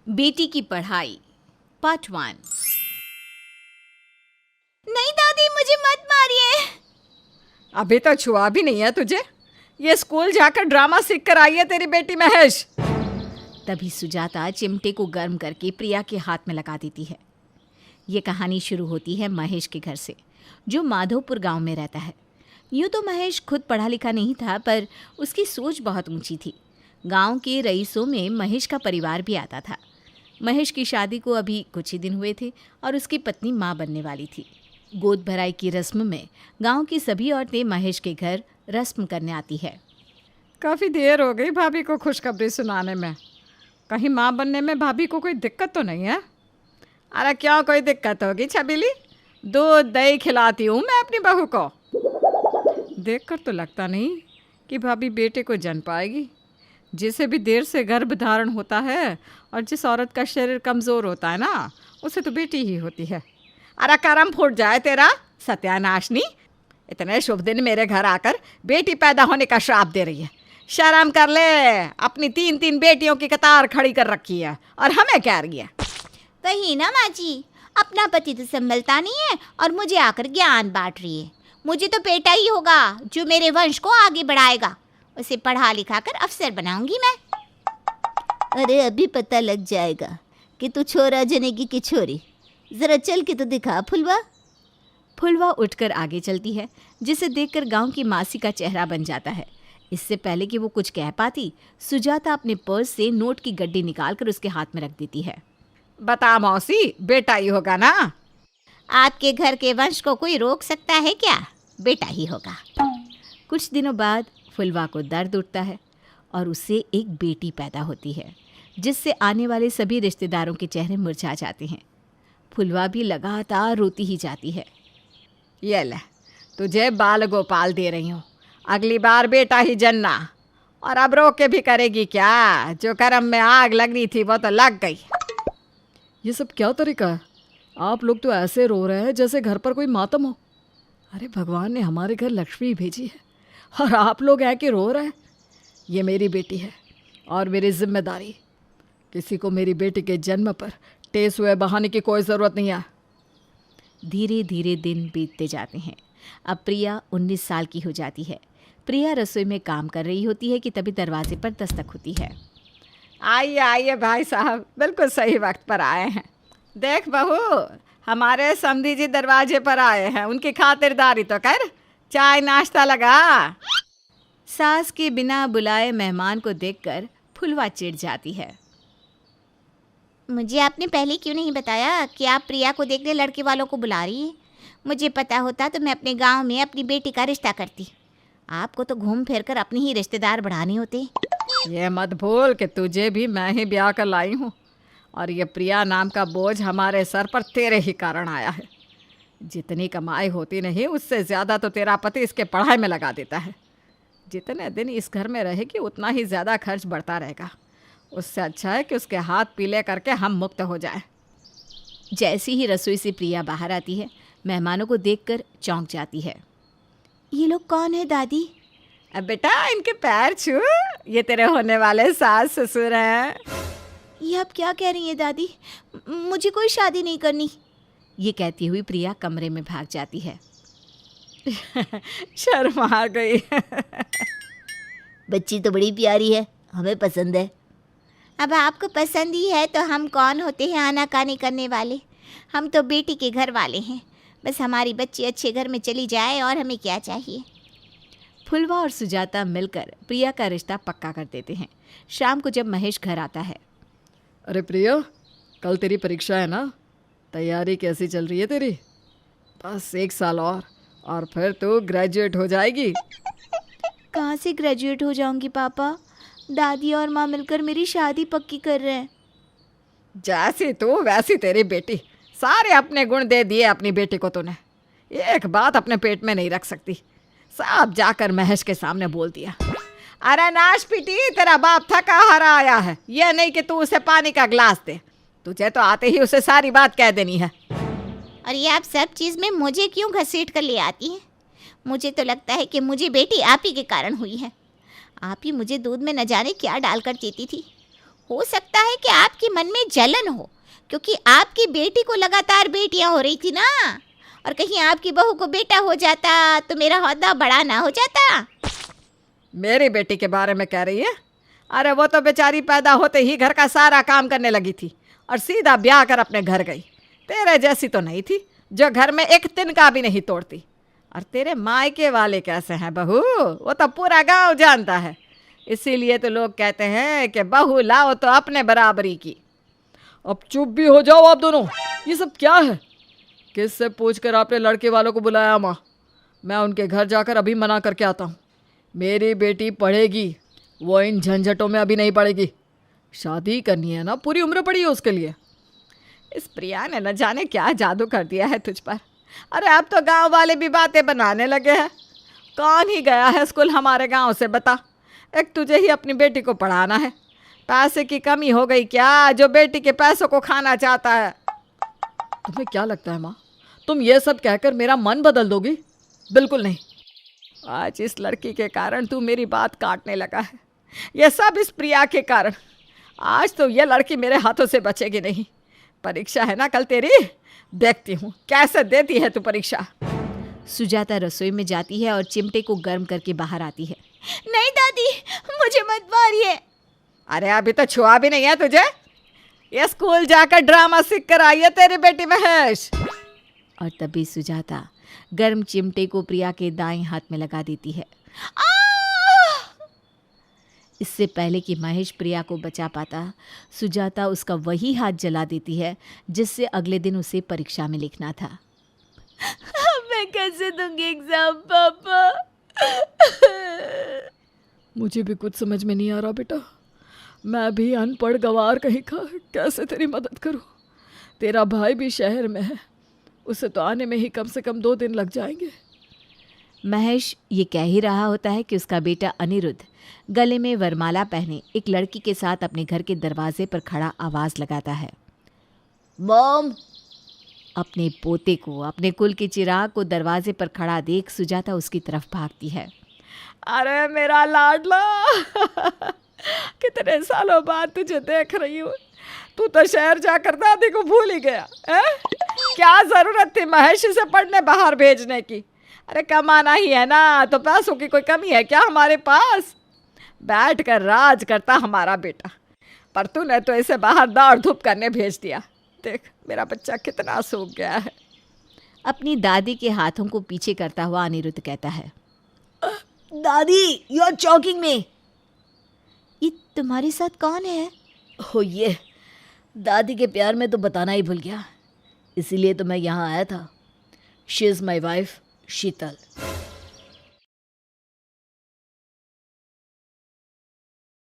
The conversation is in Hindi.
बेटी की पढ़ाई पार्ट 1। नहीं दादी, मुझे मत मारिए। अभी तो छुआ भी नहीं है तुझे। ये स्कूल जाकर ड्रामा सीख कर आई है तेरी बेटी महेश। तभी सुजाता चिमटे को गर्म करके प्रिया के हाथ में लगा देती है। ये कहानी शुरू होती है महेश के घर से, जो माधोपुर गांव में रहता है। यूँ तो महेश खुद पढ़ा लिखा नहीं था, पर उसकी सोच बहुत ऊंची थी। गांव के रईसों में महेश का परिवार भी आता था। महेश की शादी को अभी कुछ ही दिन हुए थे और उसकी पत्नी माँ बनने वाली थी। गोद भराई की रस्म में गांव की सभी औरतें महेश के घर रस्म करने आती है। काफ़ी देर हो गई भाभी को खुशखबरी सुनाने में। कहीं माँ बनने में भाभी को कोई दिक्कत तो नहीं है? अरे क्यों कोई दिक्कत होगी छबीली? दूध दही खिलाती हूँ मैं अपनी बहू को। देखकर तो लगता नहीं कि भाभी बेटे को जन्म पाएगी। जिसे भी देर से गर्भ धारण होता है और जिस औरत का शरीर कमज़ोर होता है ना, उसे तो बेटी ही होती है। अरे करम फूट जाए तेरा सत्यानाशनी। इतने शुभ दिन मेरे घर आकर बेटी पैदा होने का श्राप दे रही है। शर्म कर ले, अपनी 3 बेटियों की कतार खड़ी कर रखी है और हमें कह रही है। वही ना माँ जी, अपना पति तो संभलता नहीं है और मुझे आकर ज्ञान बांट रही है। मुझे तो बेटा ही होगा जो मेरे वंश को आगे बढ़ाएगा। उसे पढ़ा लिखा कर अफसर बनाऊंगी मैं। अरे अभी पता लग जाएगा कि तू छोरा जनेगी कि छोरी। जरा चल के तो दिखा फुलवा। फुलवा उठकर आगे चलती है, जिसे देखकर गांव की मासी का चेहरा बन जाता है। इससे पहले कि वो कुछ कह पाती, सुजाता अपने पर्स से नोट की गड्डी निकालकर उसके हाथ में रख देती है। बता मौसी, बेटा ही होगा ना? आपके घर के वंश को कोई रोक सकता है क्या? बेटा ही होगा। कुछ दिनों बाद फुलवा को दर्द उठता है और उसे एक बेटी पैदा होती है, जिससे आने वाले सभी रिश्तेदारों के चेहरे मुरझा जाते हैं। फुलवा भी लगातार रोती ही जाती है। ये ले, तुझे बाल गोपाल दे रही हूँ। अगली बार बेटा ही जनना। और अब रो के भी करेगी क्या? जो कर्म में आग लगनी थी वो तो लग गई। ये सब क्या तरीका है? आप लोग तो ऐसे रो रहे हैं जैसे घर पर कोई मातम हो। अरे भगवान ने हमारे घर लक्ष्मी भेजी है और आप लोग हैं कि रो रहे हैं। ये मेरी बेटी है और मेरी जिम्मेदारी। किसी को मेरी बेटी के जन्म पर टेस हुए बहाने की कोई ज़रूरत नहीं है। धीरे धीरे दिन बीतते जाते हैं। अब प्रिया 19 साल की हो जाती है। प्रिया रसोई में काम कर रही होती है कि तभी दरवाजे पर दस्तक होती है। आइए आइए भाई साहब, बिल्कुल सही वक्त पर आए हैं। देख बहू, हमारे समधी जी दरवाजे पर आए हैं। उनकी खातिरदारी तो कर, चाय नाश्ता लगा। सास के बिना बुलाए मेहमान को देखकर फुलवा चिढ़ जाती है। मुझे आपने पहले क्यों नहीं बताया कि आप प्रिया को देखने लड़के वालों को बुला रही है? मुझे पता होता तो मैं अपने गांव में अपनी बेटी का रिश्ता करती। आपको तो घूम फिर कर अपने ही रिश्तेदार बढ़ाने होते। ये मत भूल कि तुझे भी मैं ही ब्याह कर लाई हूँ और ये प्रिया नाम का बोझ हमारे सर पर तेरे ही कारण आया है। जितनी कमाई होती नहीं, उससे ज़्यादा तो तेरा पति इसके पढ़ाई में लगा देता है। जितने दिन इस घर में रहेगी उतना ही ज़्यादा खर्च बढ़ता रहेगा। उससे अच्छा है कि उसके हाथ पीले करके हम मुक्त हो जाए। जैसी ही रसोई से प्रिया बाहर आती है, मेहमानों को देखकर चौंक जाती है। ये लोग कौन है दादी? अब बेटा इनके पैर छू, ये तेरे होने वाले सास ससुर हैं। ये आप क्या कह रही हैं दादी? मुझे कोई शादी नहीं करनी। ये कहती हुई प्रिया कमरे में भाग जाती है। शर्मा गई। बच्ची तो बड़ी प्यारी है, हमें पसंद है। अब आपको पसंद ही है तो हम कौन होते हैं आनाकानी करने वाले? हम तो बेटी के घर वाले हैं। बस हमारी बच्ची अच्छे घर में चली जाए और हमें क्या चाहिए। फुलवा और सुजाता मिलकर प्रिया का रिश्ता पक्का कर देते हैं। शाम को जब महेश घर आता है। अरे प्रिया, कल तेरी परीक्षा है ना? तैयारी कैसी चल रही है तेरी? बस 1 साल और फिर तू ग्रेजुएट हो जाएगी। कहाँ से ग्रेजुएट हो जाऊंगी पापा? दादी और माँ मिलकर मेरी शादी पक्की कर रहे हैं। जैसी तू वैसी तेरी बेटी। सारे अपने गुण दे दिए अपनी बेटी को तूने। एक बात अपने पेट में नहीं रख सकती। सब जाकर महेश के सामने बोल दिया। अरे नाश पीटी, तेरा बाप थका हारा आया है। यह नहीं कि तू उसे पानी का गिलास दे, तुझे तो आते ही उसे सारी बात कह देनी है। और ये आप सब चीज़ में मुझे क्यों घसीट कर ले आती हैं? मुझे तो लगता है कि मुझे बेटी आप ही के कारण हुई है। आप ही मुझे दूध में न जाने क्या डालकर देती थी। हो सकता है कि आपकी मन में जलन हो, क्योंकि आपकी बेटी को लगातार बेटियां हो रही थी ना, और कहीं आपकी बहू को बेटा हो जाता तो मेरा ओहदा बड़ा ना हो जाता। मेरी बेटी के बारे में कह रही है? अरे वो तो बेचारी पैदा होते ही घर का सारा काम करने लगी थी और सीधा ब्याह कर अपने घर गई। तेरे जैसी तो नहीं थी जो घर में एक तिनका भी नहीं तोड़ती। और तेरे मायके वाले कैसे हैं बहू, वो तो पूरा गांव जानता है। इसीलिए तो लोग कहते हैं कि बहू लाओ तो अपने बराबरी की। अब चुप भी हो जाओ आप दोनों। ये सब क्या है? किससे पूछकर आपने लड़के वालों को बुलाया माँ? मैं उनके घर जाकर अभी मना करके आता हूँ। मेरी बेटी पढ़ेगी, वो इन झंझटों में अभी नहीं पड़ेगी। शादी करनी है ना, पूरी उम्र पड़ी है उसके लिए। इस प्रिया ने न जाने क्या जादू कर दिया है तुझ पर। अरे अब तो गांव वाले भी बातें बनाने लगे हैं। कौन ही गया है स्कूल हमारे गांव से, बता। एक तुझे ही अपनी बेटी को पढ़ाना है। पैसे की कमी हो गई क्या जो बेटी के पैसों को खाना चाहता है? तुम्हें क्या लगता है माँ, तुम ये सब कहकर मेरा मन बदल दोगी? बिल्कुल नहीं। आज इस लड़की के कारण तू मेरी बात काटने लगा है। यह सब इस प्रिया के कारण। आज तो ये लड़की मेरे हाथों से बचेगी नहीं। परीक्षा है ना कल तेरी, देखती हूँ कैसे देती है तू परीक्षा। सुजाता रसोई में जाती है और चिमटे को गर्म करके बाहर आती है। नहीं दादी, मुझे मत मारिए। अरे अभी तो छुआ भी नहीं है तुझे। ये स्कूल जाकर ड्रामा सीख कर आई है तेरी बेटी महेश। और तभी सुजाता गर्म चिमटे को प्रिया के दाएं हाथ में लगा देती है। इससे पहले कि महेश प्रिया को बचा पाता, सुजाता उसका वही हाथ जला देती है जिससे अगले दिन उसे परीक्षा में लिखना था। मैं कैसे दूंगी एग्जाम पापा? मुझे भी कुछ समझ में नहीं आ रहा बेटा। मैं भी अनपढ़ गवार कहीं का कैसे तेरी मदद करूं? तेरा भाई भी शहर में है, उसे तो आने में ही कम से कम 2 दिन लग जाएंगे। महेश ये कह ही रहा होता है कि उसका बेटा अनिरुद्ध गले में वरमाला पहने एक लड़की के साथ अपने घर के दरवाजे पर खड़ा आवाज़ लगाता है। मॉम, अपने पोते को, अपने कुल के चिराग को दरवाजे पर खड़ा देख सुजाता उसकी तरफ भागती है। अरे मेरा लाडला, कितने सालों बाद तुझे देख रही हूँ। तू तो शहर जाकर दादी को भूल ही गया है? क्या जरूरत थी महेश से पढ़ने बाहर भेजने की? अरे कमाना ही है ना, तो पैसों की कोई कमी है क्या हमारे पास? बैठ कर राज करता हमारा बेटा, पर तूने तो इसे बाहर दौड़ धूप करने भेज दिया। देख मेरा बच्चा कितना सूख गया है। अपनी दादी के हाथों को पीछे करता हुआ अनिरुद्ध कहता है। दादी, यू आर चॉकिंग मी। ये तुम्हारे साथ कौन है? हो, ये दादी के प्यार में तो बताना ही भूल गया, इसीलिए तो मैं यहाँ आया था। She is my wife Sheetal.